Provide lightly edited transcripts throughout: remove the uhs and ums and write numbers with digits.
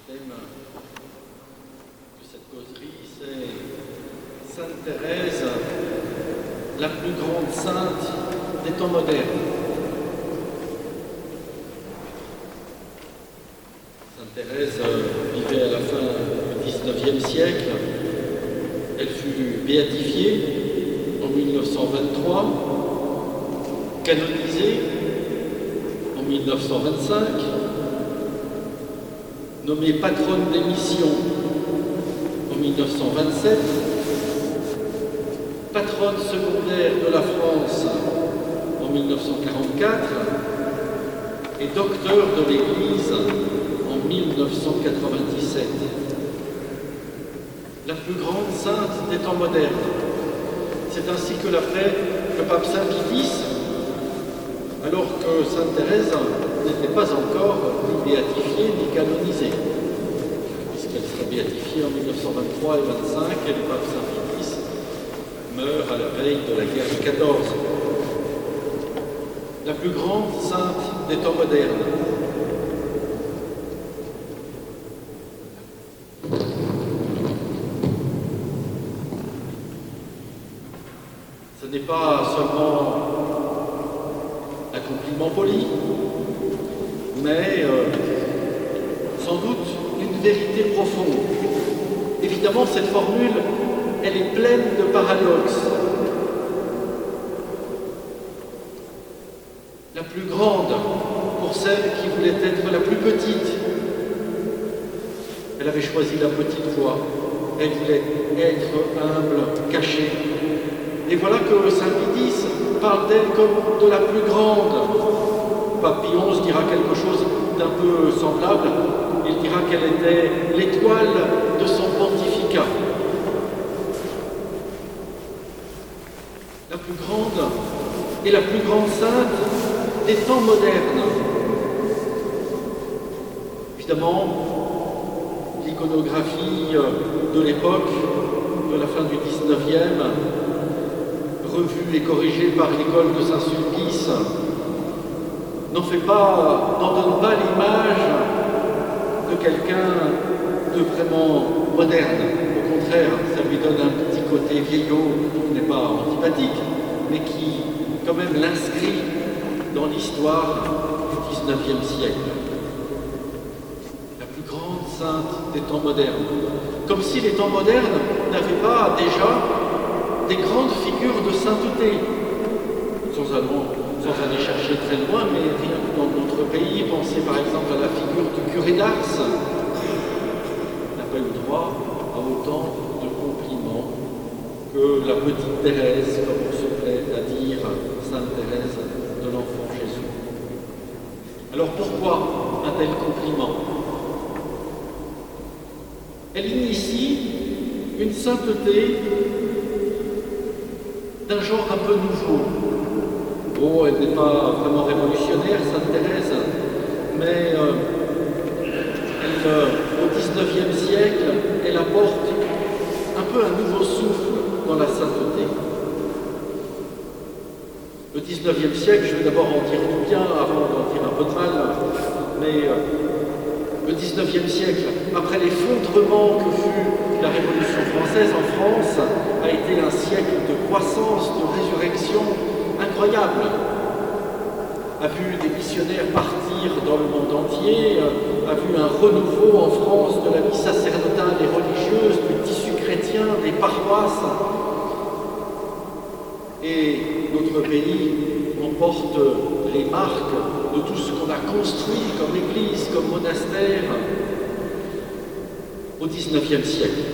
thème de cette causerie, c'est Sainte Thérèse, la plus grande sainte des temps modernes. Sainte Thérèse vivait à la fin du XIXe siècle. Elle fut béatifiée en 1923, canonisée en 1925, nommée patronne des missions en 1927, patronne secondaire de la France en 1944 et docteur de l'Église en 1997. La plus grande sainte des temps modernes. C'est ainsi que l'a fait le pape Saint Pie X, alors que Sainte Thérèse n'était pas encore ni béatifiée ni canonisée, puisqu'elle sera béatifiée en 1923 et 1925, et le pape Saint Pie X meurt à la veille de la guerre de 14. La plus grande sainte des temps modernes. Ce n'est pas seulement un compliment poli, mais sans doute une vérité profonde. Évidemment, cette formule, elle est pleine de paradoxes. La plus grande pour celle qui voulait être la plus petite. Elle avait choisi la petite voie. Elle voulait être humble, cachée. Et voilà que Saint Pie X parle d'elle comme de la plus grande. Pape Pie XI dira quelque chose d'un peu semblable. Il dira qu'elle était l'étoile de son pontificat. La plus grande et la plus grande sainte des temps modernes. Évidemment, l'iconographie de l'époque, de la fin du XIXe, revue et corrigée par l'école de Saint-Sulpice, n'en donne pas l'image de quelqu'un de vraiment moderne. Au contraire, ça lui donne un petit côté vieillot qui n'est pas antipathique, mais qui quand même l'inscrit dans l'histoire du XIXe siècle. La plus grande sainte des temps modernes. Comme si les temps modernes n'avaient pas déjà des grandes figures de sainteté, sans aller chercher très loin, mais rien que dans notre pays, pensez par exemple à la figure du curé d'Ars, n'a pas eu droit à autant de compliments que la petite Thérèse, comme on se plaît à dire, Sainte Thérèse de l'Enfant Jésus. Alors pourquoi un tel compliment? Elle initie une sainteté d'un genre un peu nouveau. Oh, elle n'est pas vraiment révolutionnaire, Sainte Thérèse, mais au XIXe siècle, elle apporte un peu un nouveau souffle dans la sainteté. Le XIXe siècle, je vais d'abord en dire du bien avant d'en dire un peu de mal, mais le XIXe siècle, après l'effondrement que fut la Révolution française en France, a été un siècle de croissance, de résurrection incroyable. A vu des missionnaires partir dans le monde entier, a vu un renouveau en France de la vie sacerdotale et religieuse, du tissu chrétien, des paroisses. Et notre pays emporte les marques de tout ce qu'on a construit comme église, comme monastère au XIXe siècle.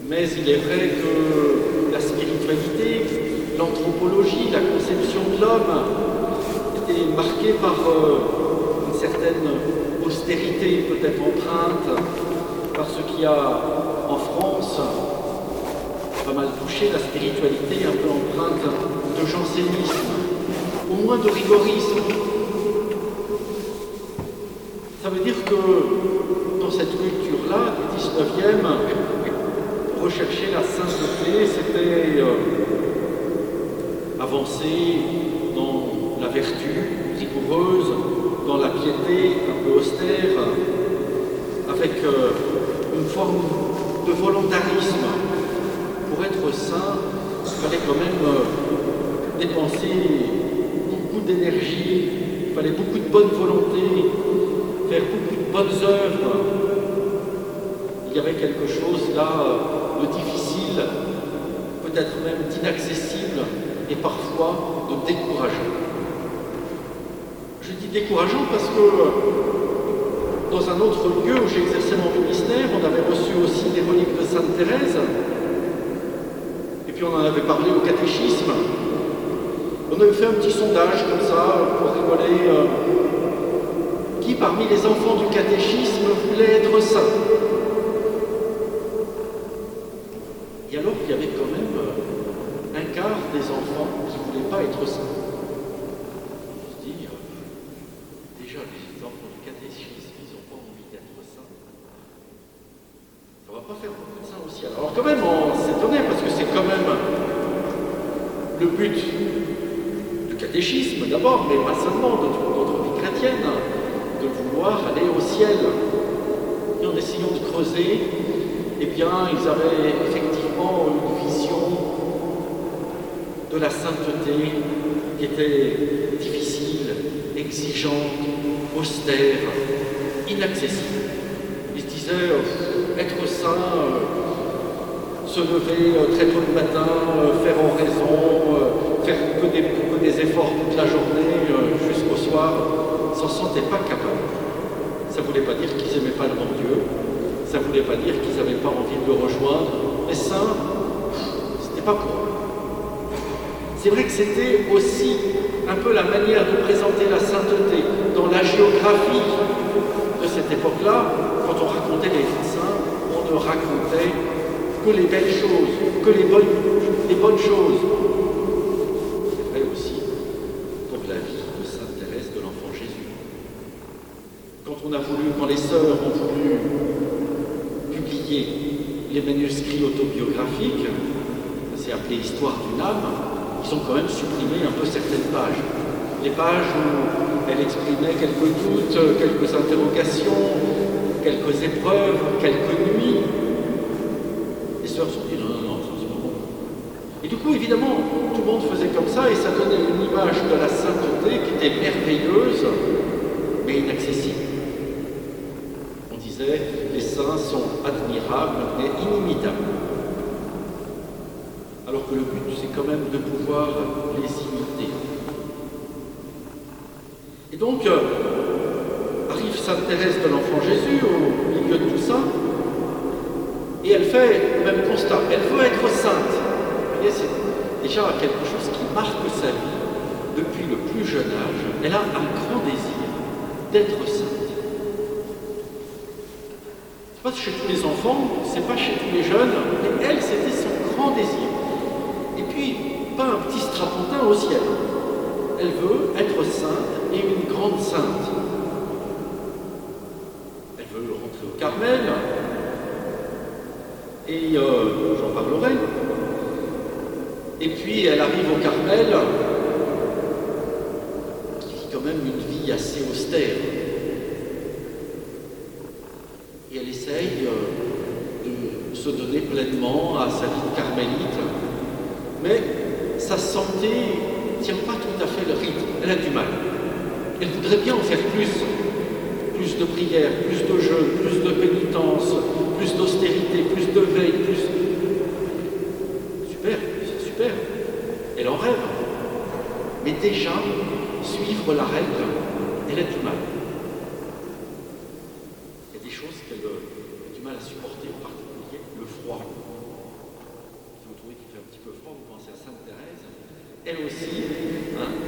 Mais il est vrai que la spiritualité, l'anthropologie, la conception de l'homme était marquée par une certaine austérité, peut-être empreinte par ce qui a en France pas mal touché la spiritualité, un peu empreinte de jansénisme, au moins de rigorisme. Ça veut dire que dans cette culture-là, du XIXe, rechercher la sainteté, c'était avancer dans la vertu rigoureuse, dans la piété un peu austère, forme de volontarisme. Pour être saint, il fallait quand même dépenser beaucoup d'énergie, il fallait beaucoup de bonne volonté, faire beaucoup de bonnes œuvres. Il y avait quelque chose là de difficile, peut-être même d'inaccessible et parfois de décourageant. Je dis décourageant parce que dans un autre lieu où j'exerçais mon ministère, on avait reçu aussi des reliques de Sainte Thérèse, et puis on en avait parlé au catéchisme. On avait fait un petit sondage comme ça, pour rigoler, qui parmi les enfants du catéchisme voulait être saint. Et alors qu'il y avait quand même un quart des enfants qui ne voulaient pas être saints. Je me dis, déjà les enfants du catéchisme, ils n'ont pas envie d'être saints. Ça ne va pas faire beaucoup de saints au ciel. Alors quand même, on s'étonnait parce que c'est quand même le but du catéchisme d'abord, mais pas seulement de toute notre vie chrétienne, de vouloir aller au ciel. Et en essayant de creuser, eh bien, ils avaient effectivement une vision de la sainteté qui était difficile, exigeante, austère, inaccessible. Ils se disaient être saint, se lever très tôt le matin, faire oraison, faire que des efforts toute la journée jusqu'au soir, s'en sentaient pas capables. Ça ne voulait pas dire qu'ils n'aimaient pas le bon Dieu, ça ne voulait pas dire qu'ils n'avaient pas envie de le rejoindre, mais saint, c'était pas pour eux. C'est vrai que c'était aussi un peu la manière de présenter la sainteté dans la géographie de cette époque-là. Quand on racontait les saints, on ne racontait que les belles choses, que les bonnes choses. C'est vrai aussi pour la vie de Sainte Thérèse de l'Enfant Jésus. Quand les sœurs ont voulu publier les manuscrits autobiographiques, c'est appelé Histoire d'une âme, ils ont quand même supprimé un peu certaines pages. Les pages où elle exprimait quelques doutes, quelques interrogations, quelques épreuves, quelques nuits. Les sœurs se sont dit non, c'est pas bon. Et du coup, évidemment, tout le monde faisait comme ça et ça donnait une image de la sainteté qui était merveilleuse, mais inaccessible. On disait, les saints sont admirables mais inimitables. Alors que le but, c'est quand même de pouvoir les imiter. Et donc, arrive Sainte Thérèse de l'Enfant Jésus au milieu de tout ça, et elle fait le même constat. Elle veut être sainte. Vous voyez, c'est déjà quelque chose qui marque sa vie depuis le plus jeune âge. Elle a un grand désir d'être sainte. C'est pas chez tous les enfants, c'est pas chez tous les jeunes, mais elle, c'était son grand désir. Et puis, pas un petit strapontin au ciel. Elle veut être sainte et une grande sainte. Elle veut rentrer au Carmel, et j'en parlerai. Et puis, elle arrive au Carmel, qui vit quand même une vie assez austère. Et elle essaye de se donner pleinement à sa vie de carmélite. Mais sa santé ne tient pas tout à fait le rythme. Elle a du mal. Elle voudrait bien en faire plus. Plus de prières, plus de jeûne, plus de pénitence, plus d'austérité, plus de veille, plus... Super, c'est super. Elle en rêve. Mais déjà, suivre la règle, elle a du mal. Il y a des choses qu'elle a du mal à supporter, en particulier le froid. Si vous trouvez qu'il fait un petit peu froid, vous pensez à Sainte Thérèse. Elle aussi,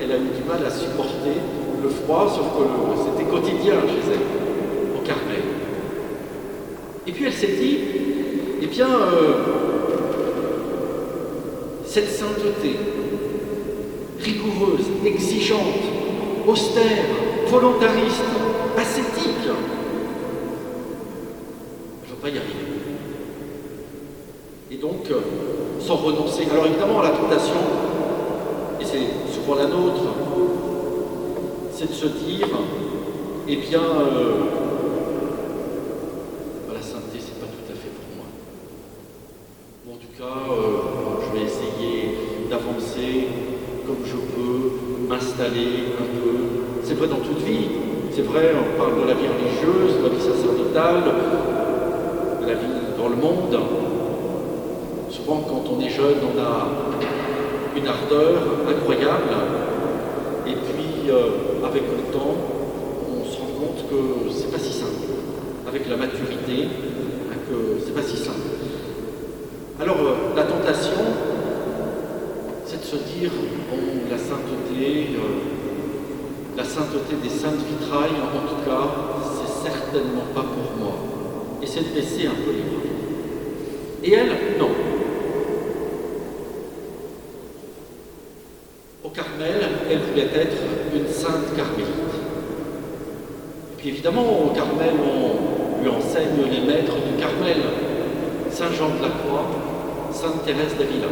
elle a eu du mal à supporter le froid, sauf que c'était quotidien chez elle, au Carmel. Et puis elle s'est dit, eh bien, cette sainteté, rigoureuse, exigeante, austère, volontariste, ascétique, je ne vais pas y arriver. Et donc, sans renoncer. Alors évidemment, la tentation, et c'est souvent la nôtre, c'est de se dire, eh bien, la sainteté, c'est pas tout à fait m'organiser comme je peux, m'installer un peu. C'est vrai dans toute vie. C'est vrai, on parle de la vie religieuse, de la vie sacerdotale, de la vie dans le monde. Souvent, quand on est jeune, on a une ardeur incroyable. Et puis, avec le temps, on se rend compte que c'est pas si simple. Avec la maturité, que c'est pas si simple. Alors, la tentation, c'est de se dire, bon, la sainteté des saintes vitrailles, en tout cas, c'est certainement pas pour moi. Et c'est de baisser un peu les bras. Et elle, non. Au Carmel, elle voulait être une sainte carmélite. Et puis évidemment, au Carmel, on lui enseigne les maîtres du Carmel. Saint Jean de la Croix, Sainte Thérèse d'Avila.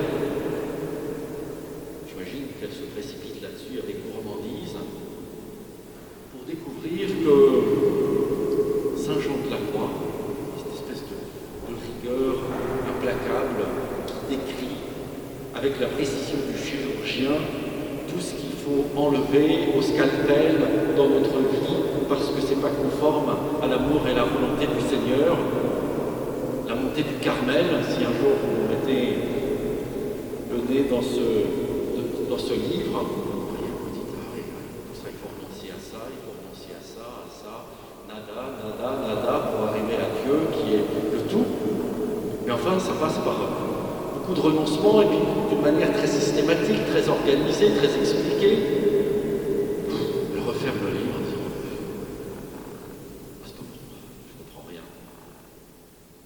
J'imagine qu'elle se précipite là-dessus avec gourmandise pour découvrir que Saint Jean de la Croix, cette espèce de rigueur implacable qui décrit avec la précision du chirurgien tout ce qu'il faut enlever au scalpel dans notre vie parce que c'est pas conforme à l'amour et la volonté du Seigneur. La montée du Carmel, si un jour vous mettez le nez dans ce livre, vous dites, ah oui, pour ça il faut renoncer à ça, il faut renoncer à ça, nada, pour arriver à Dieu qui est le tout. Mais enfin, ça passe par beaucoup de renoncements et puis d'une manière très systématique, très organisée, très expliquée. Elle referme le livre en disant, c'est pas pour moi, je comprends rien.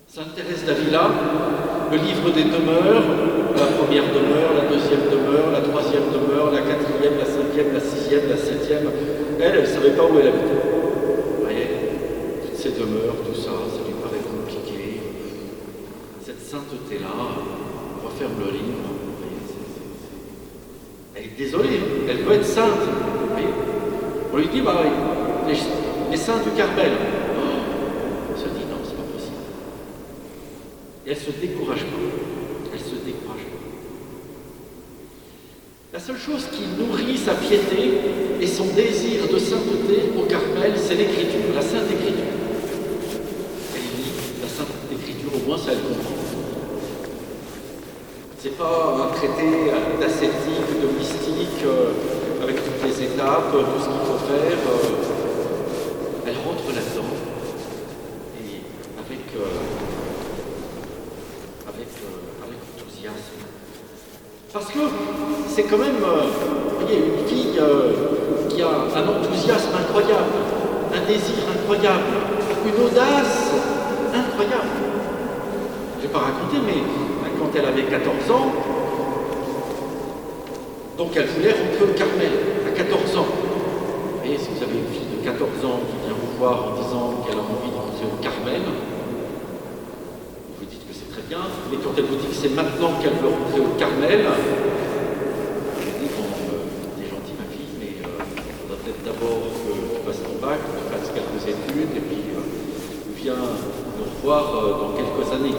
Sainte Thérèse d'Avila, le livre des demeures, la première demeure, la deuxième demeure, la troisième demeure, la quatrième, la cinquième, la sixième, la septième. Elle ne savait pas où elle habitait. Vous voyez, toutes ces demeures, tout ça, ça lui paraît compliqué. Cette sainteté-là, on referme le livre. Vous voyez, elle est désolée, elle veut être sainte. Vous voyez, on lui dit, les saints du Carmel. Elle se dit, non, c'est pas possible. Et elle ne se décourage pas. Elle se décourage pas. La seule chose qui nourrit sa piété et son désir de sainteté au Carmel, c'est l'écriture, la Sainte Écriture. Elle lit la Sainte Écriture, au moins ça elle comprend. C'est pas un traité d'ascétique, de mystique, avec toutes les étapes, tout ce qu'il faut faire. Elle rentre là-dedans et avec enthousiasme. Parce que c'est quand même vous voyez, une fille qui a un enthousiasme incroyable, un désir incroyable, une audace incroyable. Je ne vais pas raconter, mais quand elle avait 14 ans, donc elle voulait rentrer au Carmel à 14 ans. Vous voyez, si vous avez une fille de 14 ans qui vient vous voir en disant qu'elle a envie de rentrer au Carmel, vous dites que c'est très bien, mais quand elle vous dit que c'est maintenant qu'elle veut rentrer au Carmel, je dis bon, t'es gentille ma fille, mais il faudra peut-être d'abord que tu passes ton bac, que tu fasses quelques études, et puis viens nous revoir dans quelques années.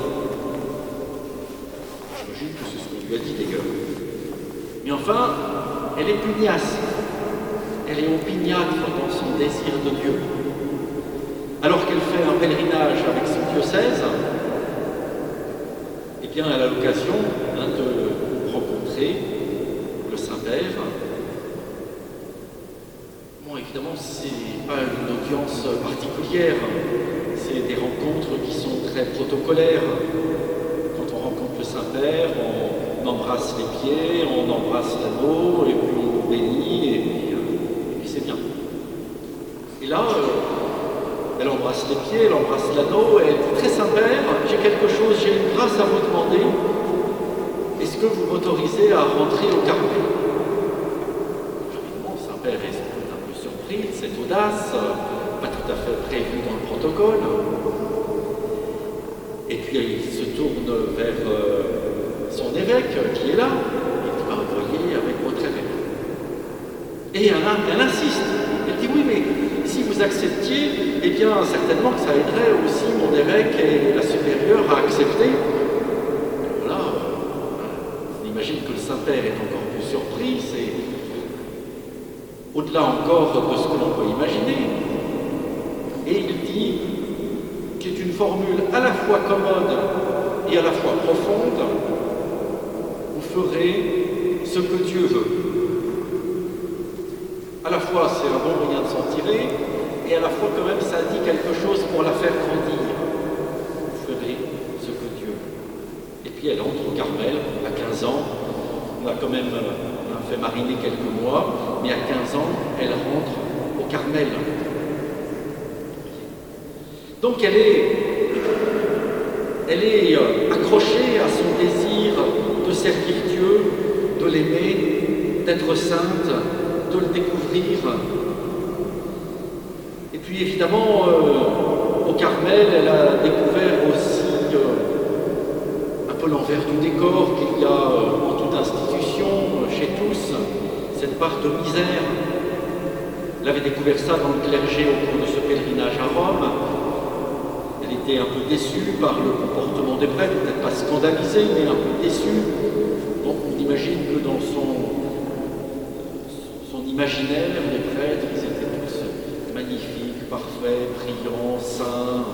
J'imagine que c'est ce qu'on lui a dit d'ailleurs. Mais enfin, elle est pugnace, elle est opiniâtre dans son désir de Dieu. Alors qu'elle fait un pèlerinage avec son diocèse, eh bien, elle a l'occasion de rencontrer le Saint-Père. Bon, évidemment, c'est pas une audience particulière, c'est des rencontres qui sont très protocolaires. Quand on rencontre le Saint-Père, on embrasse les pieds, on embrasse l'anneau, et puis on nous bénit, et puis c'est bien. Et là, elle embrasse les pieds, elle embrasse l'anneau, et elle dit, très Saint-Père, j'ai quelque chose, j'ai une grâce à vous demander. Est-ce que vous m'autorisez à rentrer au Carmel? Évidemment, Saint-Père est un peu surpris de cette audace, pas tout à fait prévue dans le protocole. Et puis il se tourne vers son évêque qui est là, et dit, voyez avec votre évêque. Et elle insiste, elle dit, oui, mais si vous acceptiez, eh bien certainement que ça aiderait aussi mon évêque et la supérieure à accepter. Voilà, on imagine que le Saint-Père est encore plus écrit, c'est au-delà encore de ce que l'on peut imaginer. Et il dit qu'il est une formule à la fois commode et à la fois profonde: vous ferez ce que Dieu veut. À la fois, c'est un bon moyen de s'en tirer, et à la fois, quand même, ça dit quelque chose pour la faire grandir. Vous ferez ce que Dieu veut. Et puis elle entre au Carmel à 15 ans. On a quand même fait mariner quelques mois, mais à 15 ans, elle rentre au Carmel. Donc elle est accrochée à son désir de servir Dieu, de l'aimer, d'être sainte, de le découvrir. Et puis évidemment, au Carmel, elle a découvert aussi un peu l'envers du décor qu'il y a en toute institution, chez tous, cette part de misère. Elle avait découvert ça dans le clergé au cours de ce pèlerinage à Rome. Elle était un peu déçue par le comportement des prêtres, peut-être pas scandalisée, mais un peu déçue. Donc on imagine que dans son imaginaire, les prêtres, ils étaient tous magnifiques, parfaits, brillants, saints,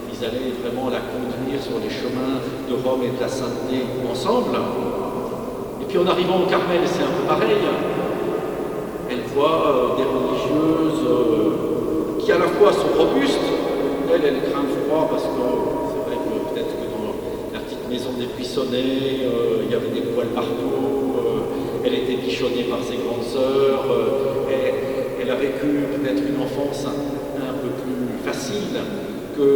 qu'ils allaient vraiment la conduire sur les chemins de Rome et de la sainteté ensemble. Et puis en arrivant au Carmel, c'est un peu pareil. Elle voit des religieuses qui à la fois sont robustes. Elle craint le froid parce que c'est vrai que peut-être que dans la petite maison des Buissonnets, il y avait des poêles partout. Elle était bichonnée par ses grandes sœurs. Elle a vécu peut-être une enfance un peu plus facile que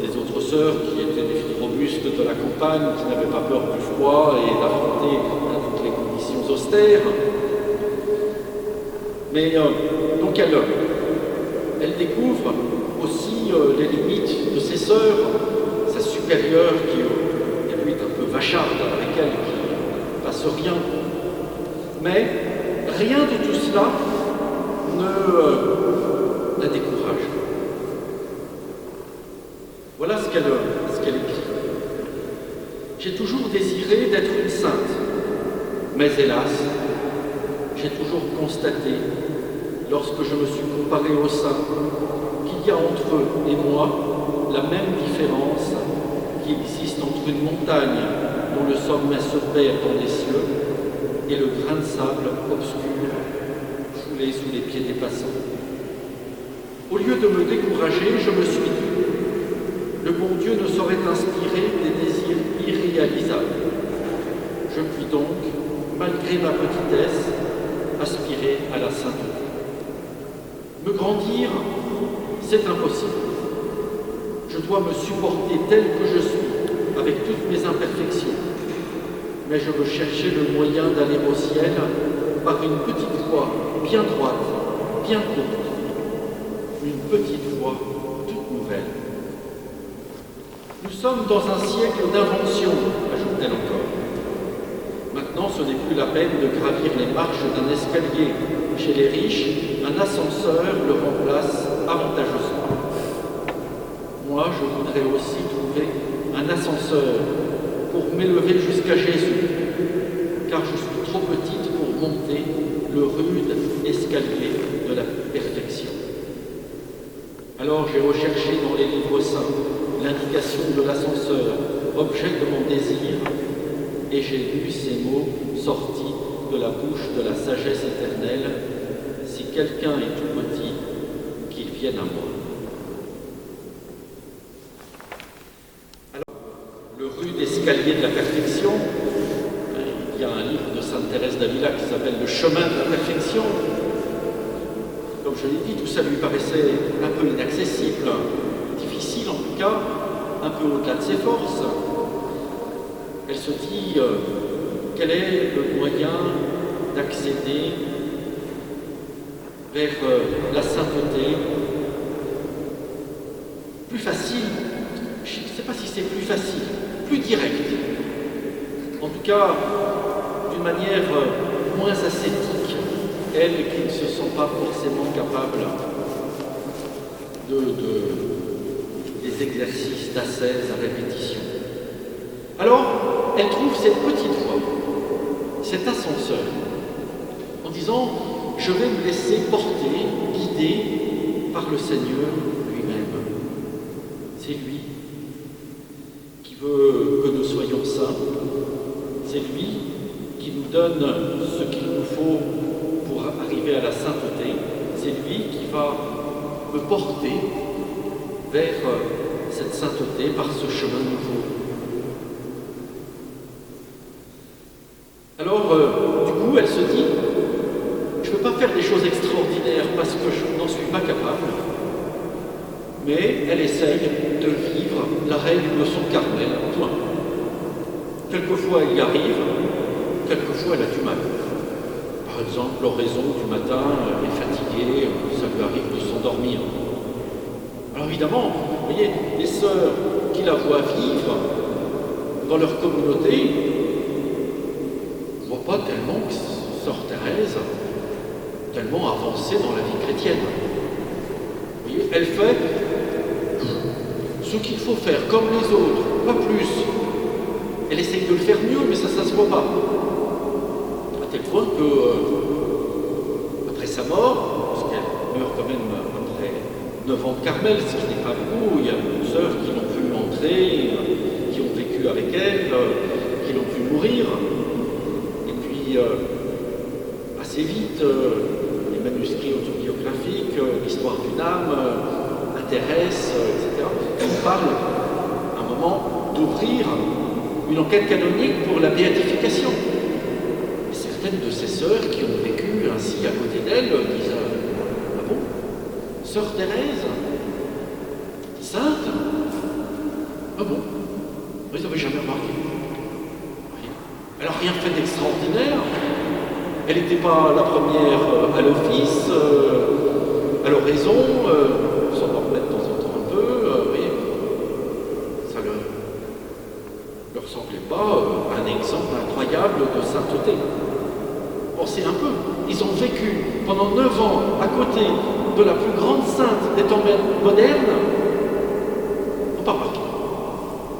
des autres sœurs qui étaient des filles robustes de la campagne, qui n'avaient pas peur du froid et d'affronter toutes les conditions austères. Mais donc elle découvre aussi les limites de ses sœurs, sa supérieure qui lui est un peu vacharde avec elle, qui ne passe rien. Mais rien de tout cela ne la décourage. Voilà ce qu'elle écrit. J'ai toujours désiré d'être une sainte, mais hélas, j'ai toujours constaté, lorsque je me suis comparé aux saints, qu'il y a entre eux et moi la même différence qui existe entre une montagne dont le sommet se perd dans les cieux et le grain de sable obscur foulé sous les pieds des passants. Au lieu de me décourager, je me suis dit: le bon Dieu ne saurait inspirer des désirs irréalisables. Je puis donc, malgré ma petitesse, aspirer à la sainteté. Me grandir, c'est impossible. Je dois me supporter tel que je suis, avec toutes mes imperfections. Mais je veux chercher le moyen d'aller au ciel par une petite voie bien droite, bien courte. Une petite voie toute nouvelle. Nous sommes dans un siècle d'invention, ajoute-t-elle encore. Maintenant, ce n'est plus la peine de gravir les marches d'un escalier. Chez les riches, un ascenseur le remplace avantageusement. Moi, je voudrais aussi trouver un ascenseur pour m'élever jusqu'à Jésus, car je suis trop petite pour monter le rude escalier de la perfection. Alors j'ai recherché dans les livres saints l'indication de l'ascenseur, objet de mon désir, et j'ai lu ces mots sortis de la bouche de la sagesse éternelle: si quelqu'un est tout petit, qu'il vienne à moi. Alors, le rude escalier de la perfection, il y a un livre de Sainte Thérèse d'Avila qui s'appelle Le chemin de la perfection. Comme je l'ai dit, tout ça lui paraissait un peu inaccessible, difficile en tout cas, un peu au-delà de ses forces. Elle se dit quel est le moyen d'accéder vers la sainteté plus facile. Je ne sais pas si c'est plus facile, plus direct. En tout cas, d'une manière moins ascétique, elle qui ne se sent pas forcément capable des exercices d'ascèse à répétition. Alors, elle trouve cette petite voie. cet ascenseur en disant « Je vais me laisser porter, guider par le Seigneur lui-même ». C'est lui qui veut que nous soyons saints. C'est lui qui nous donne ce qu'il nous faut pour arriver à la sainteté. C'est lui qui va me porter vers cette sainteté par ce chemin nouveau. Alors, du coup, elle se dit, je ne peux pas faire des choses extraordinaires parce que je n'en suis pas capable, mais elle essaye de vivre la règle de son Carmel, point. Quelquefois, elle y arrive, quelquefois, elle a du mal. Par exemple, l'oraison du matin, elle est fatiguée, ça lui arrive de s'endormir. Alors évidemment, vous voyez, les sœurs qui la voient vivre dans leur communauté ne voient pas tellement que sœur Thérèse tellement avancée dans la vie chrétienne. Vous voyez, elle fait ce qu'il faut faire, comme les autres, pas plus. Elle essaye de le faire mieux, mais ça se voit pas. À tel point que, après sa mort, parce qu'elle meurt quand même après 9 ans de Carmel, ce qui n'est pas beaucoup, il y a d'autres sœurs qui l'ont vu entrer, qui ont vécu avec elle, qui l'ont vu mourir. Et puis, assez vite, les manuscrits autobiographiques, l'histoire d'une âme, intéressent, etc. Et on parle, à un moment, d'ouvrir une enquête canonique pour la béatification. Et certaines de ces sœurs qui ont vécu ainsi à côté d'elle disent « Ah bon, sœur Thérèse, sainte? Ah bon? Vous n'avez jamais remarqué? Elle n'a rien fait d'extraordinaire. Elle n'était pas la première à l'office, à l'oraison, s'en remettre de temps en temps un peu, vous voyez, ça ne leur semblait pas un exemple incroyable de sainteté. Pensez un peu, ils ont vécu pendant 9 ans à côté de la plus grande sainte des temps modernes, n'ont pas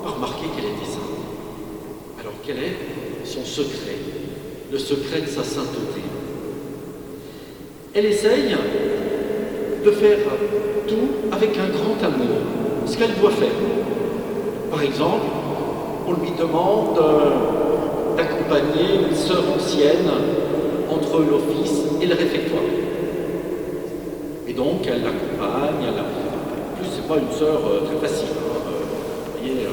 remarqué qu'elle était sainte. Alors quel est son secret, le secret de sa sainteté? Elle essaye de faire tout avec un grand amour, ce qu'elle doit faire. Par exemple, on lui demande d'accompagner une sœur ancienne entre l'office et le réfectoire. Et donc, elle l'accompagne. En plus, c'est pas une sœur très facile. Vous voyez,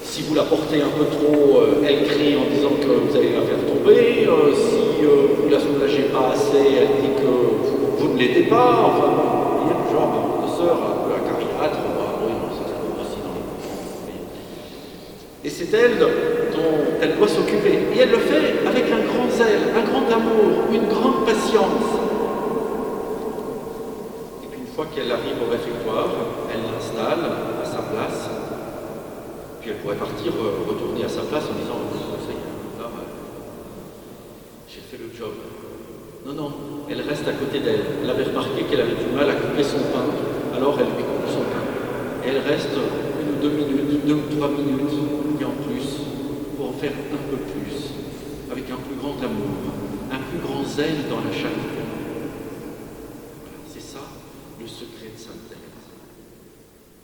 si vous la portez un peu trop, elle crie en disant que vous allez la faire tomber. Si vous la soulagez pas assez, elle dit que vous ne l'aidez pas. Enfin, vous voyez, le genre de sœur un peu acariâtre. Oui, non, ça se trouve aussi dans les courants. Et c'est elle dont elle doit s'occuper. Et elle le fait avec un grand zèle, un grand amour, une grande patience. Et puis une fois qu'elle arrive au réfectoire, elle l'installe à sa place. Puis elle pourrait partir, retourner à sa place en disant « Ça y est, là, j'ai fait le job ». Non, elle reste à côté d'elle. Elle avait remarqué qu'elle avait du mal à couper son pain, alors elle lui coupe son pain. Et elle reste 1 ou 2 minutes, 2 ou 3 minutes, et en plus, pour en faire un peu plus, avec un plus grand amour, un plus grand zèle dans la charité. C'est ça, le secret de Sainte Thérèse.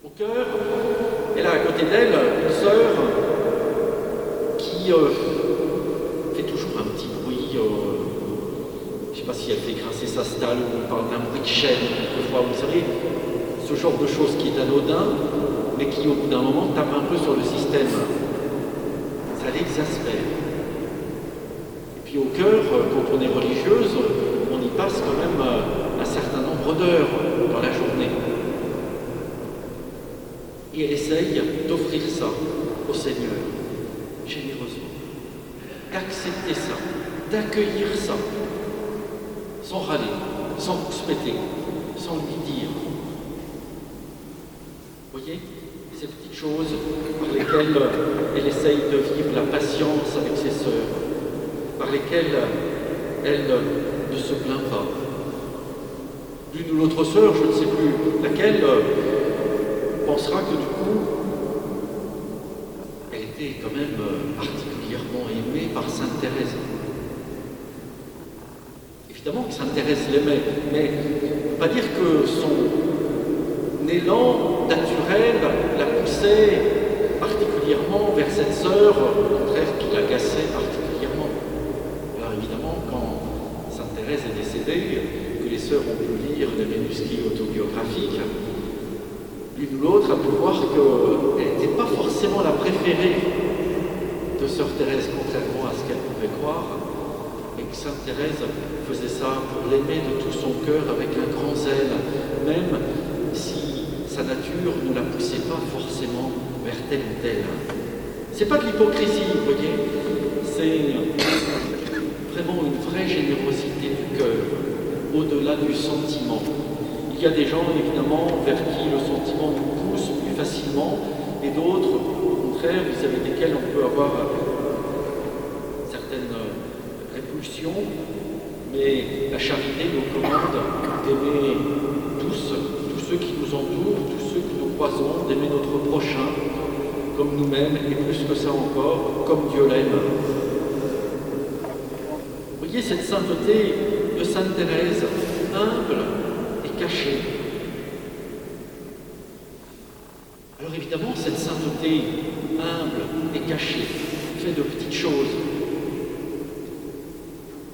Au cœur, elle a à côté d'elle une sœur qui fait toujours un petit bruit. Je ne sais pas si elle fait grincer sa stalle ou on parle d'un bruit de chaîne quelquefois. Vous savez, ce genre de choses qui est anodin, mais qui au bout d'un moment tape un peu sur le système. Ça l'exaspère. Et puis au cœur, quand on est religieuse, on y passe quand même un certain nombre d'heures dans la journée. Et elle essaye d'offrir ça au Seigneur, généreusement, d'accepter ça, d'accueillir ça, sans râler, sans rouspéter, sans lui dire. Vous voyez, ces petites choses par lesquelles elle essaye de vivre la patience avec ses sœurs, par lesquelles elle ne se plaint pas. L'une ou l'autre sœur, je ne sais plus laquelle, pensera que du coup, elle était quand même particulièrement aimée par Sainte Thérèse. Évidemment que Sainte Thérèse l'aimait, mais on ne peut pas dire que son élan naturel la poussait particulièrement vers cette sœur, au contraire qui l'agaçait particulièrement. Alors évidemment, quand Sainte Thérèse est décédée, que les sœurs ont pu lire les manuscrits autobiographiques, l'une ou l'autre a pu voir qu'elle n'était pas forcément la préférée de sœur Thérèse, contrairement à ce qu'elle pouvait croire, et que Sainte Thérèse faisait ça pour l'aimer de tout son cœur avec un grand zèle, même si sa nature ne la poussait pas forcément vers tel ou tel. C'est pas de l'hypocrisie, vous voyez, c'est vraiment une vraie générosité du cœur, au-delà du sentiment. Il y a des gens, évidemment, vers qui le sentiment nous pousse plus facilement, et d'autres, au contraire, vis-à-vis desquels on peut avoir certaines répulsions, mais la charité nous commande d'aimer tous ceux qui nous entourent, tous ceux que nous croisons, d'aimer notre prochain comme nous-mêmes, et plus que ça encore, comme Dieu l'aime. Vous voyez cette sainteté de Sainte Thérèse, humble et cachée. Alors évidemment, cette sainteté humble et cachée fait de petites choses.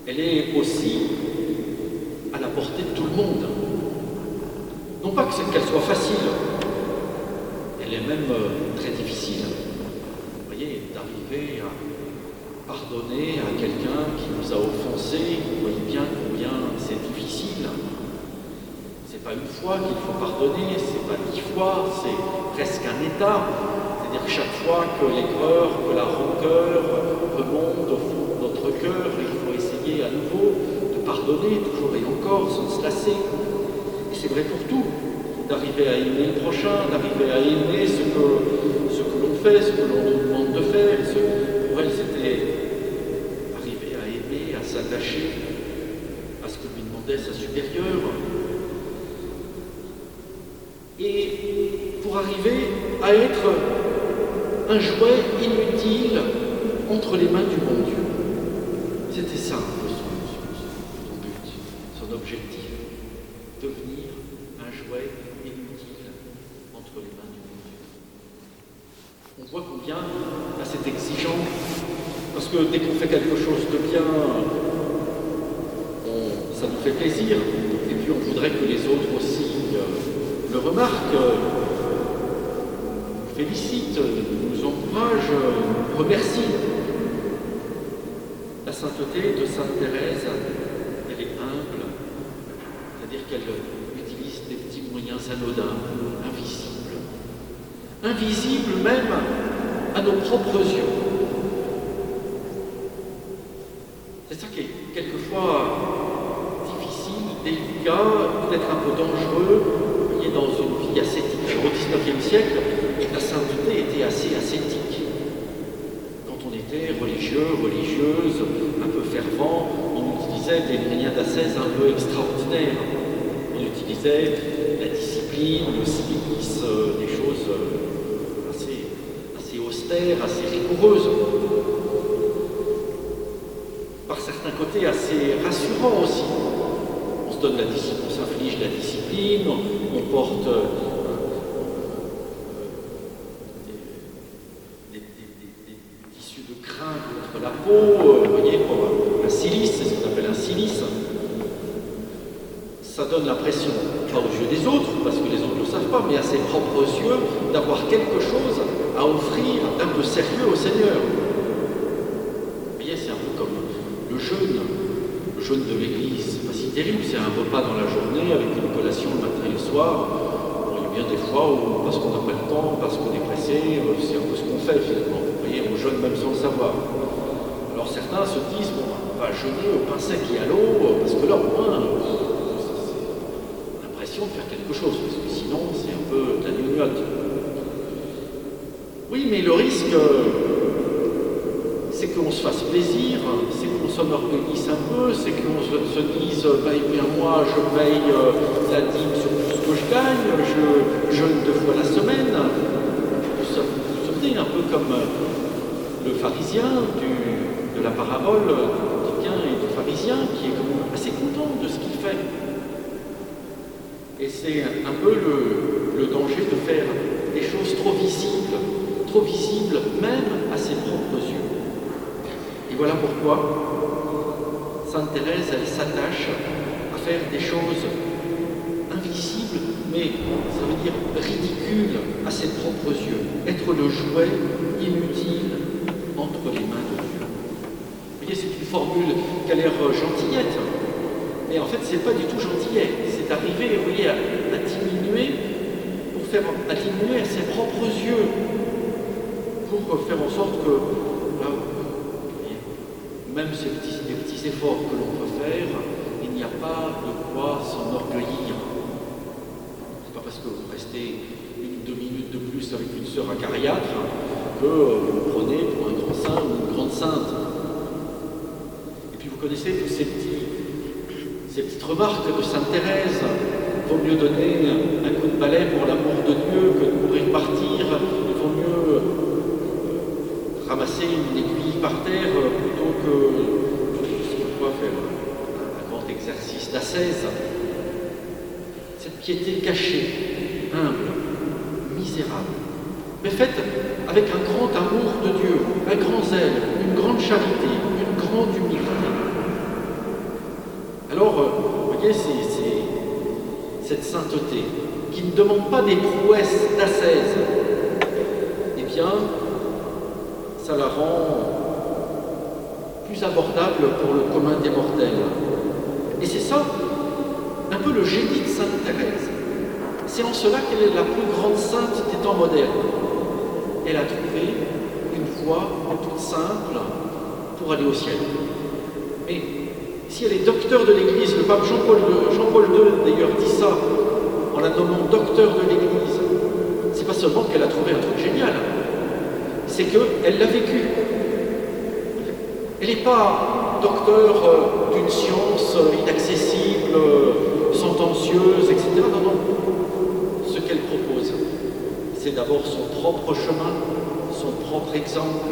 Elle est aussi à la portée de tout le monde. Non pas qu'elle soit facile, elle est même très difficile. Vous voyez, d'arriver à pardonner à quelqu'un qui nous a offensés, vous voyez bien combien c'est difficile. C'est pas une fois qu'il faut pardonner, c'est pas 10 fois, c'est presque un état. C'est-à-dire que chaque fois que l'aigreur, que la rancœur remonte au fond de notre cœur, il faut essayer à nouveau de pardonner, toujours et encore, sans se lasser. Et c'est vrai pour tout, d'arriver à aimer le prochain, d'arriver à aimer ce que l'on fait, ce que l'on nous demande de faire. Pour elle, c'était arriver à aimer, à s'attacher à ce que lui demandait sa supérieure. Et pour arriver à être un jouet inutile entre les mains du bon Dieu. C'était ça son but, son objectif. Devenir un jouet inutile entre les mains du bon Dieu. On voit combien à cette exigence, parce que dès qu'on fait quelque chose de bien, ça nous fait plaisir, et puis on voudrait que les autres aussi le remarquent, nous félicitent, nous encouragent, nous remercient. La sainteté de Sainte Thérèse, elle est humble, c'est-à-dire qu'elle utilise des petits moyens anodins, invisibles. Invisibles même à nos propres yeux. C'est ça qui est quelquefois difficile, délicat, peut-être un peu dangereux. Vous voyez, dans une vie ascétique, au XIXe siècle, la sainteté était assez ascétique. Quand on était religieux, religieuse, un peu fervent, on utilisait des moyens d'ascèse un peu extraordinaires. On utilisait la discipline, le cilice, des choses assez austères, assez rigoureuses. Par certains côtés assez rassurants aussi. On se donne la discipline, on s'inflige la discipline, on porte des tissus de crin contre la peau, vous voyez, un cilice, c'est ce qu'on appelle un cilice. Ça donne l'impression, pas aux yeux des autres, parce que les autres ne le savent pas, mais à ses propres yeux, d'avoir quelque chose à offrir d'un peu sérieux au Seigneur. Vous voyez, c'est un peu comme le jeûne de l'Église. C'est pas si terrible, c'est un repas dans la journée avec une collation le matin et le soir. Bon, il y a bien des fois où, parce qu'on n'a pas le temps, parce qu'on est pressé, c'est un peu ce qu'on fait finalement. Vous voyez, on jeûne même sans le savoir. Alors certains se disent, bon, on va jeûner au pain sec et à l'eau, parce que là, au moins, de faire quelque chose, parce que sinon c'est un peu de la gnognotte. Oui, mais le risque, c'est qu'on se fasse plaisir, c'est qu'on s'enorgueillisse un peu, c'est qu'on se dise, eh bien moi je paye la dîme sur tout ce que je gagne, je jeûne 2 fois la semaine. Vous vous souvenez, un peu comme le pharisien de la parabole du gain et du pharisien, qui est assez assez content de ce qu'il fait. Et c'est un peu le danger de faire des choses trop visibles même à ses propres yeux. Et voilà pourquoi Sainte Thérèse, elle s'attache à faire des choses invisibles, mais ça veut dire ridicules à ses propres yeux, être le jouet inutile entre les mains de Dieu. Vous voyez, c'est une formule qui a l'air gentillette, mais en fait, c'est pas du tout gentillet. C'est arriver, vous voyez, à diminuer, à diminuer à ses propres yeux, pour faire en sorte que, même les petits efforts que l'on peut faire, il n'y a pas de quoi s'enorgueillir. C'est pas parce que vous restez 1 ou 2 minutes de plus avec une sœur acariâtre que vous le prenez pour un grand saint ou une grande sainte. Et puis vous connaissez tous ces petites remarques de Sainte Thérèse. Il vaut mieux donner un coup de balai pour l'amour de Dieu que de mourir martyr. Il vaut mieux ramasser une aiguille par terre plutôt que faire un grand exercice d'ascèse. Cette piété cachée, humble, misérable, mais faite avec un grand amour de Dieu, un grand zèle, une grande charité, une grande humilité. Alors, vous voyez, c'est cette sainteté qui ne demande pas des prouesses d'ascèse, eh bien, ça la rend plus abordable pour le commun des mortels. Et c'est ça, un peu le génie de Sainte Thérèse. C'est en cela qu'elle est la plus grande sainte des temps modernes. Elle a trouvé une voie toute simple pour aller au ciel. Mais si elle est docteur de l'Église, le pape Jean-Paul II d'ailleurs dit ça, en la nommant docteur de l'Église, c'est pas seulement qu'elle a trouvé un truc génial, c'est qu'elle l'a vécu. Elle n'est pas docteur d'une science inaccessible, sentencieuse, etc. Non. Ce qu'elle propose, c'est d'abord son propre chemin, son propre exemple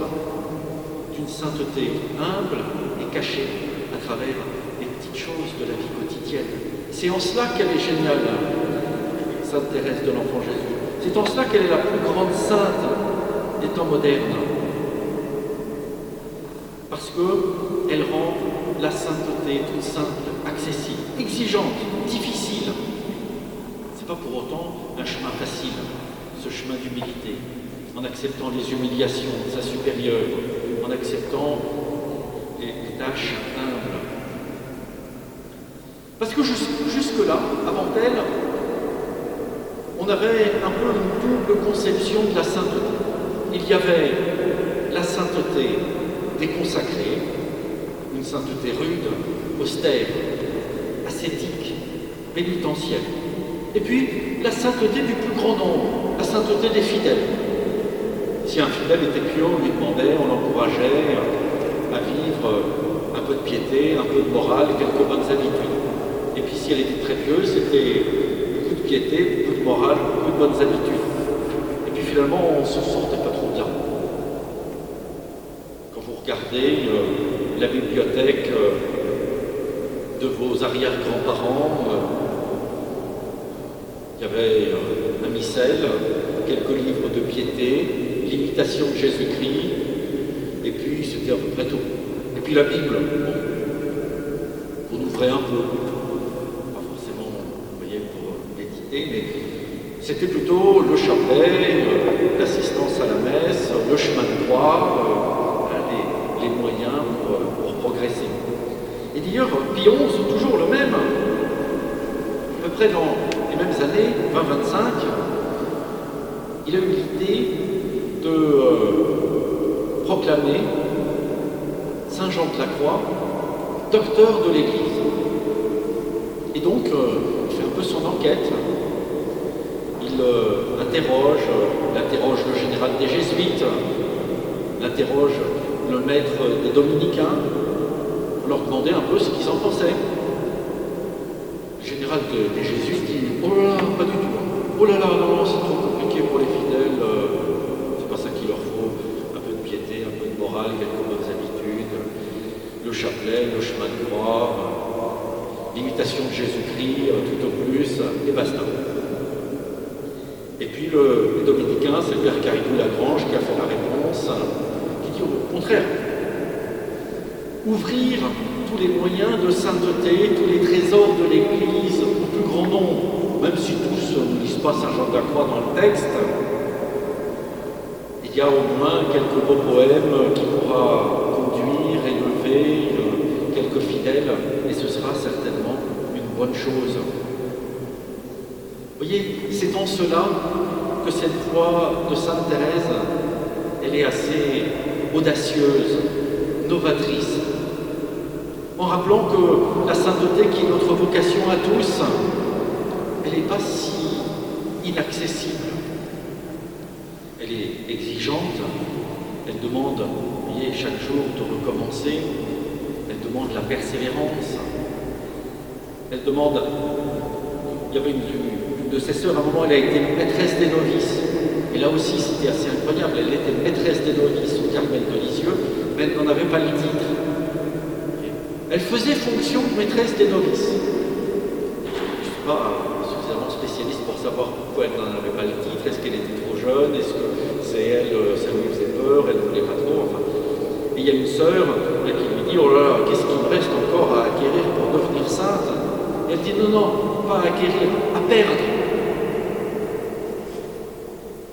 d'une sainteté humble et cachée à travers les petites choses de la vie quotidienne. C'est en cela qu'elle est géniale, Sainte Thérèse de l'Enfant Jésus. C'est en cela qu'elle est la plus grande sainte des temps modernes. Parce qu'elle rend la sainteté toute simple, accessible, exigeante, difficile. C'est pas pour autant un chemin facile, ce chemin d'humilité, en acceptant les humiliations de sa supérieure, en acceptant les tâches humbles. Parce que jusque-là, avant elle, on avait un peu une double conception de la sainteté. Il y avait la sainteté déconsacrée, une sainteté rude, austère, ascétique, pénitentielle. Et puis, la sainteté du plus grand nombre, la sainteté des fidèles. Si un fidèle était pieux, on lui demandait, on l'encourageait à vivre un peu de piété, un peu de morale, quelques bonnes habitudes. Et puis si elle était très pieuse, c'était beaucoup de piété, beaucoup de morale, beaucoup de bonnes habitudes. Et puis finalement, on ne se sortait pas trop bien. Quand vous regardez la bibliothèque de vos arrière-grands-parents, il y avait un missel, quelques livres de piété, l'imitation de Jésus-Christ, et puis c'était à peu près tout. Et puis la Bible, bon, on ouvrait un peu, pas forcément, vous voyez, pour méditer, mais c'était plutôt le chapelet, l'assistance à la messe, le chemin de croix, les moyens pour progresser. Et d'ailleurs, Pie XI, toujours le même, à peu près dans les mêmes années, 20-25, il a eu l'idée de proclamer Saint Jean de la Croix, docteur de l'Église. Et donc, il fait un peu son enquête. Il interroge le général des Jésuites, il interroge le maître des Dominicains, pour leur demander un peu ce qu'ils en pensaient. Le général des Jésuites dit « Oh là là, pas du tout. Oh là là, non, c'est trop compliqué pour les fidèles. C'est pas ça qu'il leur faut. Un peu de piété, un peu de morale, quelques bonnes habitudes. Le chapelet, le chemin de croix. l'imitation de Jésus-Christ, tout au plus, et basta. Et puis les dominicains, c'est le père Caribou Lagrange qui a fait la réponse, qui dit au contraire, ouvrir tous les moyens de sainteté, tous les trésors de l'Église au plus grand nombre, même si tous ne lisent pas Saint Jean de la Croix dans le texte, il y a au moins quelques beaux poèmes qui pourra conduire, élever quelques fidèles, et ce sera certainement une bonne chose. Vous voyez, c'est en cela que cette voie de Sainte Thérèse, elle est assez audacieuse, novatrice, en rappelant que la sainteté qui est notre vocation à tous, elle n'est pas si inaccessible. Elle est exigeante, elle demande, vous voyez, chaque jour de recommencer, elle demande la persévérance, elle demande, il y avait une de ses sœurs, à un moment, elle a été maîtresse des novices, et là aussi c'était assez incroyable, elle était maîtresse des novices au Carmel de Lisieux, mais elle n'en avait pas le titre. Elle faisait fonction de maîtresse des novices. Je ne suis pas suffisamment spécialiste pour savoir pourquoi elle n'en avait pas le titre, est-ce qu'elle était trop jeune, est-ce que c'est elle, ça lui faisait peur, elle ne voulait pas trop, enfin. Et il y a une sœur qui lui dit, oh là là, qu'est-ce qu'il me reste encore à acquérir pour devenir sainte? Et elle dit, non, non, pas à acquérir, à perdre.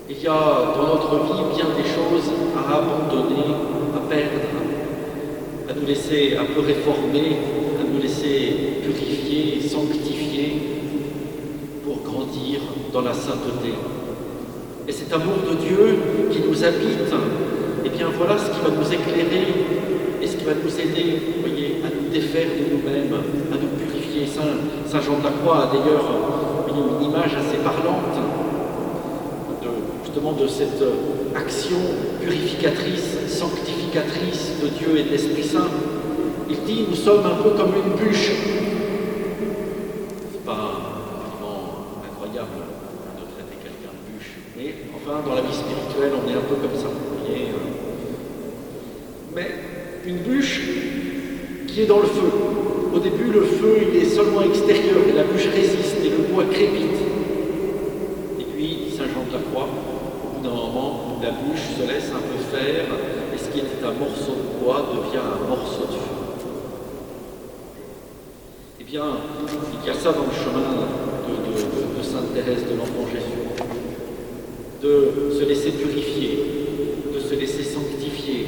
Il y a dans notre vie bien des choses à abandonner, à perdre, à nous laisser un peu réformer, à nous laisser purifier, sanctifier pour grandir dans la sainteté. Et cet amour de Dieu qui nous habite, eh bien voilà ce qui va nous éclairer et ce qui va nous aider, vous voyez, à nous défaire de nous-mêmes, à nous purifier. Saint Jean de la Croix a d'ailleurs une image assez parlante justement de cette action purificatrice, sanctificatrice de Dieu et de l'Esprit Saint. Il dit, nous sommes un peu comme une bûche. C'est pas vraiment incroyable de traiter quelqu'un de bûche, mais enfin, dans la vie spirituelle, on est un peu comme ça, vous voyez. Mais une bûche qui est dans le feu. Au début, le feu, il est seulement extérieur, et la bûche résiste, et le bois crépite. Et puis, Saint Jean de la Croix, d'un moment, la bûche se laisse un peu faire, et ce qui était un morceau de bois devient un morceau de feu. Eh bien, il y a ça dans le chemin de Sainte Thérèse de l'Enfant Jésus, de se laisser purifier, de se laisser sanctifier,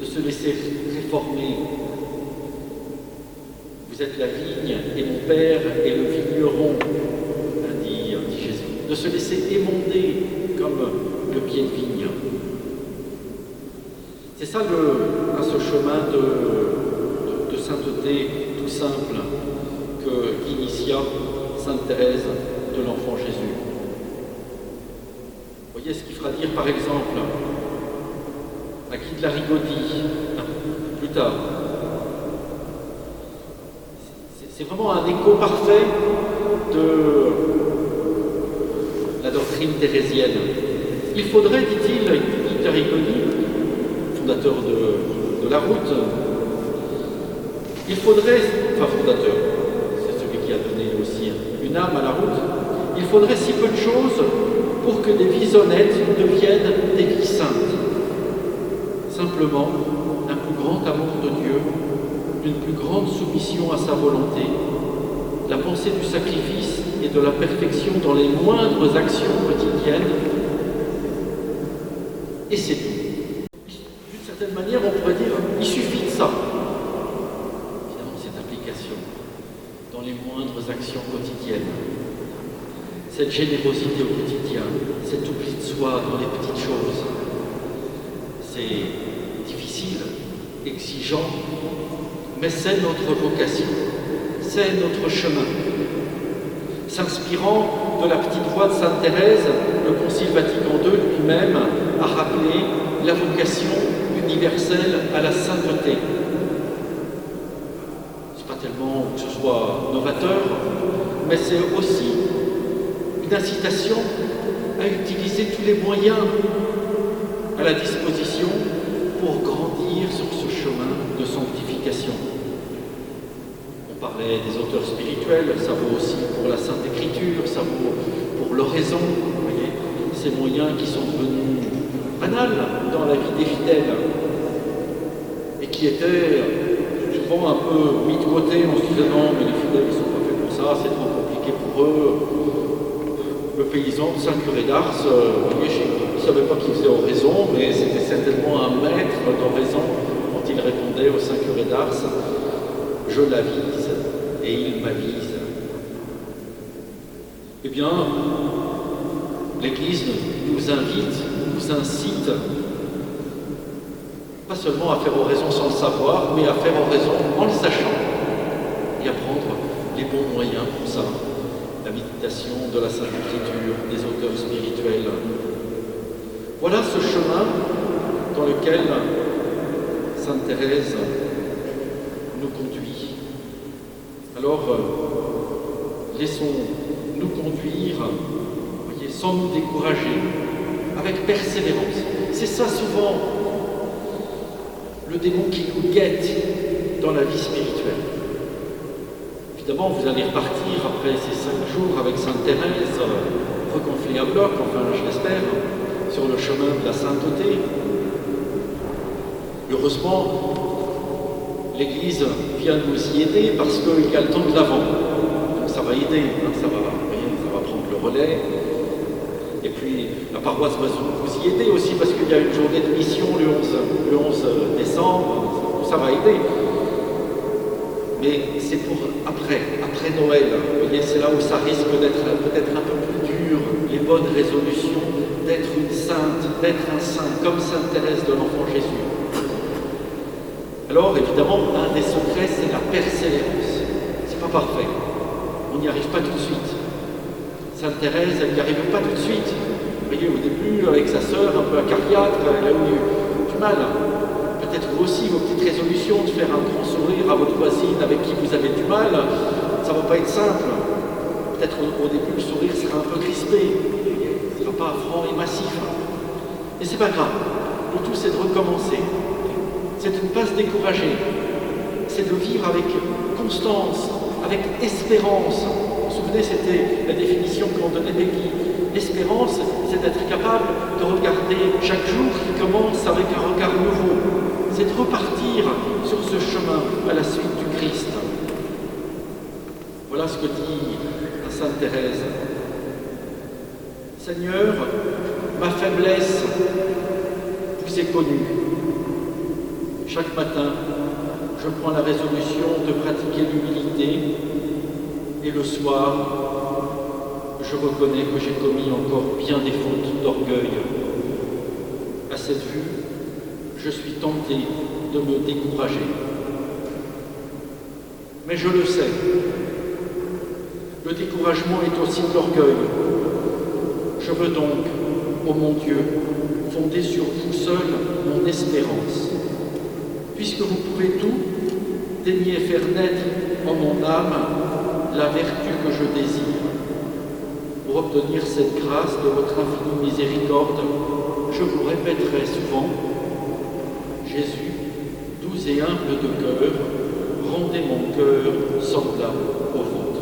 de se laisser réformer. Vous êtes la vigne, et mon Père est le vigneron, dit Jésus. De se laisser émonder comme le pied de vigne. C'est ça ce chemin de sainteté tout simple que initia Sainte Thérèse de l'Enfant Jésus. Vous voyez ce qu'il fera dire par exemple à Guy de la Rigaudie, plus tard. C'est vraiment un écho parfait de la doctrine thérésienne. Il faudrait, dit-il, Guy de la Rigaudie, fondateur de la route, il faudrait, enfin fondateur, c'est celui qui a donné aussi une âme à la route, il faudrait si peu de choses pour que des vies honnêtes deviennent des vies saintes. Simplement, un plus grand amour de Dieu, une plus grande soumission à sa volonté, la pensée du sacrifice et de la perfection dans les moindres actions quotidiennes, et c'est tout. D'une certaine manière, on pourrait dire, il suffit de ça. Évidemment, cette application dans les moindres actions quotidiennes, cette générosité au quotidien, cet oubli de soi dans les petites choses, c'est difficile, exigeant, mais c'est notre vocation, c'est notre chemin. S'inspirant de la petite voix de Sainte Thérèse, le Concile Vatican II lui-même a rappelé la vocation universelle à la sainteté. Ce n'est pas tellement que ce soit novateur, mais c'est aussi une incitation à utiliser tous les moyens à la disposition pour grandir sur ce chemin de sanctification. On parlait des auteurs spirituels, ça vaut aussi pour la Sainte Écriture, ça vaut pour l'oraison, vous voyez, ces moyens qui sont devenus banals dans la vie des fidèles et qui étaient souvent un peu mis de côté en se disant non, mais les fidèles ils ne sont pas faits pour ça, c'est trop compliqué pour eux. Le paysan de Saint-Curé d'Ars, il ne savait pas qu'il faisait oraison, mais c'était certainement un maître d'oraison quand il répondait au Saint-Curé d'Ars, je l'avise et il m'avise. Eh bien, l'Église nous invite, nous incite, pas seulement à faire oraison sans le savoir, mais à faire oraison en le sachant et à prendre les bons moyens pour ça. La méditation de la Sainte Écriture, des auteurs spirituels. Voilà ce chemin dans lequel Sainte Thérèse nous conduit. Alors, laissons-nous conduire, voyez, sans nous décourager, avec persévérance. C'est ça souvent le démon qui nous guette dans la vie spirituelle. Évidemment, vous allez repartir après ces 5 jours avec Sainte Thérèse, regonflée à bloc, enfin je l'espère, sur le chemin de la sainteté. Heureusement, l'Église vient nous y aider parce qu'il y a le temps de l'Avent. Donc ça va aider, ça va prendre le relais. Et puis la paroisse va vous y aider aussi parce qu'il y a une journée de mission le 11 décembre, ça va aider. Mais c'est pour après Noël. Vous voyez, c'est là où ça risque d'être peut-être un peu plus dur, les bonnes résolutions, d'être une sainte, d'être un saint, comme Sainte Thérèse de l'Enfant Jésus. Alors, évidemment, un des secrets, c'est la persévérance. C'est pas parfait. On n'y arrive pas tout de suite. Sainte Thérèse, elle n'y arrive pas tout de suite. Vous voyez, au début, avec sa sœur, un peu acariâtre, elle a eu du mal. Peut-être vous aussi, vos petites résolutions, de faire un grand sourire à votre voisine avec qui vous avez du mal, ça ne va pas être simple. Peut-être au début, le sourire sera un peu crispé, il ne sera pas franc et massif. Mais ce n'est pas grave. Le tout, c'est de recommencer. C'est de ne pas se décourager. C'est de vivre avec constance, avec espérance. Vous vous souvenez, c'était la définition qu'on donnait d'Élie. L'espérance, c'est d'être capable de regarder chaque jour qui commence avec un regard nouveau. C'est de repartir sur ce chemin à la suite du Christ. Voilà ce que dit la Sainte Thérèse. Seigneur, ma faiblesse vous est connue. Chaque matin, je prends la résolution de pratiquer l'humilité et le soir, je reconnais que j'ai commis encore bien des fautes d'orgueil. À cette vue, je suis tenté de me décourager. Mais je le sais, le découragement est aussi de l'orgueil. Je veux donc, ô mon Dieu, fonder sur vous seul mon espérance. Puisque vous pouvez tout, daignez faire naître en mon âme la vertu que je désire. Pour obtenir cette grâce de votre infinie miséricorde, je vous répéterai souvent, Jésus, doux et humble de cœur, rendez mon cœur semblable au vôtre.